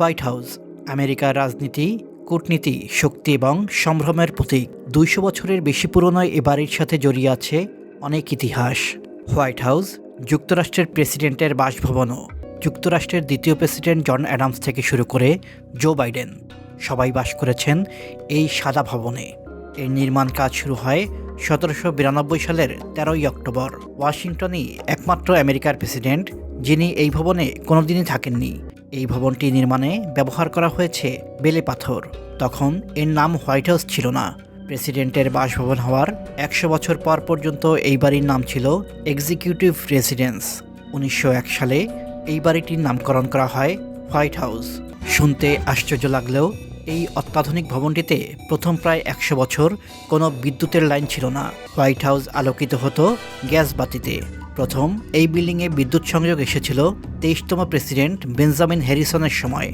White house আমেরিকার রাজনীতি, কূটনীতি, শক্তি এবং সম্ভ্রমের প্রতীক। ২০০ বছরের বেশি পুরনো এ বাড়ির সাথে জড়িয়ে আছে অনেক ইতিহাস। হোয়াইট হাউস যুক্তরাষ্ট্রের প্রেসিডেন্টের বাসভবনও। যুক্তরাষ্ট্রের দ্বিতীয় প্রেসিডেন্ট জন অ্যাডামস থেকে শুরু করে জো বাইডেন সবাই বাস করেছেন এই সাদা ভবনে। এর নির্মাণ কাজ শুরু হয় ১৭৯২ সালের ১৩ই অক্টোবর। ওয়াশিংটনই একমাত্র আমেরিকার প্রেসিডেন্ট যিনি এই ভবনে কোনোদিনই থাকেননি। এই ভবনটি নির্মাণে ব্যবহার করা হয়েছে বেলে পাথর। তখন এর নাম হোয়াইট হাউস ছিল না। প্রেসিডেন্টের বাসভবন হওয়ার ১০০ বছর পর পর্যন্ত এই বাড়ির নাম ছিল এক্সিকিউটিভ রেসিডেন্স। ১৯০১ সালে এই বাড়িটির নামকরণ করা হয় হোয়াইট হাউস। শুনতে আশ্চর্য লাগলেও এই অত্যাধুনিক ভবনটিতে প্রথম প্রায় ১০০ বছর কোনো বিদ্যুতের লাইন ছিল না। হোয়াইট হাউস আলোকিত হতো গ্যাস বাতিতে। প্রথম এই বিল্ডিংয়ে বিদ্যুৎ সংযোগ এসেছিল ২৩তম প্রেসিডেন্ট বেঞ্জামিন হ্যারিসনের সময়।